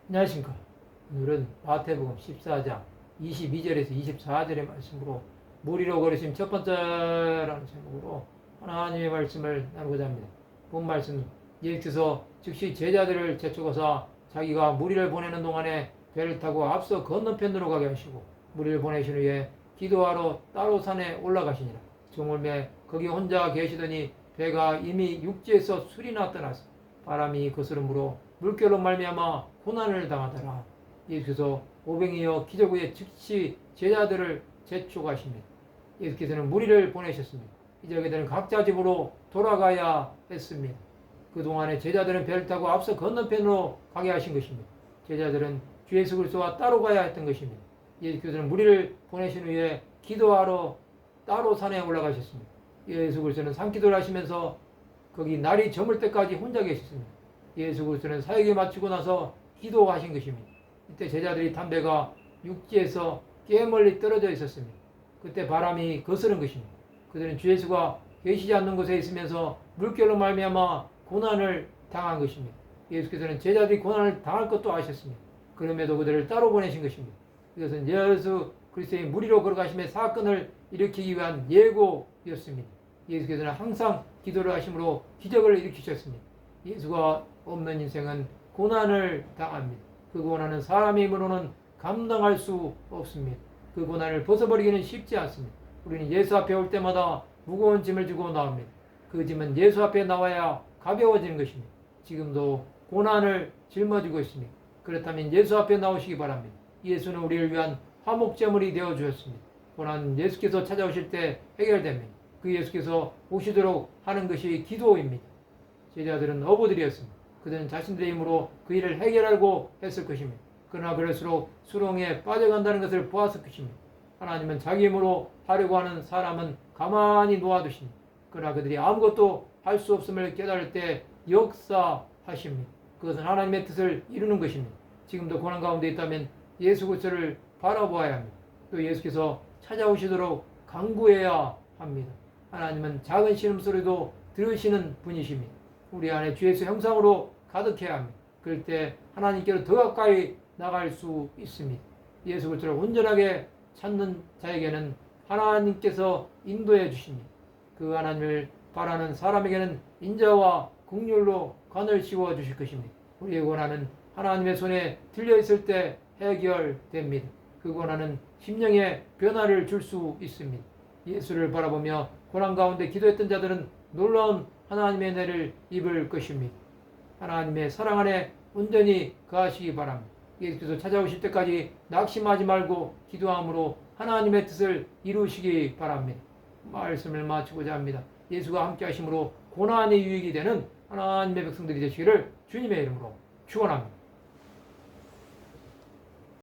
안녕하십니까. 오늘은 마태복음 14장 22절에서 24절의 말씀으로 무리로 걸으심 첫 번째라는 제목으로 하나님의 말씀을 나누고자 합니다. 본 말씀, 예수께서 즉시 제자들을 재촉하사 자기가 무리를 보내는 동안에 배를 타고 앞서 건너편으로 가게 하시고 무리를 보내신 후에 기도하러 따로 산에 올라가시니라. 저물매 거기 혼자 계시더니 배가 이미 육지에서 술이나 떠나서 바람이 거스름으로 물결로 말미암아 고난을 당하더라. 예수께서 오병이어 기적 후에 즉시 제자들을 재촉하십니다. 예수께서는 무리를 보내셨습니다. 이제 그들은 각자 집으로 돌아가야 했습니다. 그동안에 제자들은 배를 타고 앞서 건너편으로 가게 하신 것입니다. 제자들은 주 예수 그리스도와 따로 가야 했던 것입니다. 예수께서는 무리를 보내신 후에 기도하러 따로 산에 올라가셨습니다. 예수 그리스도는 산기도를 하시면서 거기 날이 저물 때까지 혼자 계셨습니다. 예수 그리스도는 사역에 마치고 나서 기도하신 것입니다. 이때 제자들이 탄 배가 육지에서 꽤 멀리 떨어져 있었습니다. 그때 바람이 거스른 것입니다. 그들은 주 예수가 계시지 않는 곳에 있으면서 물결로 말미암아 고난을 당한 것입니다. 예수께서는 제자들이 고난을 당할 것도 아셨습니다. 그럼에도 그들을 따로 보내신 것입니다. 이것은 예수 그리스도의 무리로 걸어가심의 사건을 일으키기 위한 예고였습니다. 예수께서는 항상 기도를 하심으로 기적을 일으키셨습니다. 예수가 없는 인생은 고난을 당합니다. 그 고난은 사람의 힘으로는 감당할 수 없습니다. 그 고난을 벗어버리기는 쉽지 않습니다. 우리는 예수 앞에 올 때마다 무거운 짐을 지고 나옵니다. 그 짐은 예수 앞에 나와야 가벼워지는 것입니다. 지금도 고난을 짊어지고 있습니다. 그렇다면 예수 앞에 나오시기 바랍니다. 예수는 우리를 위한 화목제물이 되어 주셨습니다. 고난은 예수께서 찾아오실 때 해결됩니다. 그 예수께서 오시도록 하는 것이 기도입니다. 제자들은 어부들이었습니다. 그들은 자신들의 힘으로 그 일을 해결하려고 했을 것입니다. 그러나 그럴수록 수렁에 빠져간다는 것을 보았을 것입니다. 하나님은 자기 힘으로 하려고 하는 사람은 가만히 놓아두십니다. 그러나 그들이 아무것도 할 수 없음을 깨달을 때 역사하십니다. 그것은 하나님의 뜻을 이루는 것입니다. 지금도 고난 가운데 있다면 예수 그리스도를 바라보아야 합니다. 또 예수께서 찾아오시도록 간구해야 합니다. 하나님은 작은 신음소리도 들으시는 분이십니다. 우리 안에 주 예수 형상으로 가득해야 합니다. 그럴 때 하나님께로 더 가까이 나갈 수 있습니다. 예수 그리스도를 온전하게 찾는 자에게는 하나님께서 인도해 주십니다. 그 하나님을 바라는 사람에게는 인자와 긍휼로 관을 씌워 주실 것입니다. 우리의 고난은 하나님의 손에 들려 있을 때 해결됩니다. 그 고난은 심령에 변화를 줄 수 있습니다. 예수를 바라보며 고난 가운데 기도했던 자들은 놀라운 하나님의 은혜를 입을 것입니다. 하나님의 사랑 안에 온전히 거하시기 바랍니다. 예수께서 찾아오실 때까지 낙심하지 말고 기도함으로 하나님의 뜻을 이루시기 바랍니다. 말씀을 마치고자 합니다. 예수가 함께 하심으로 고난의 유익이 되는 하나님의 백성들이 되시기를 주님의 이름으로 축원합니다.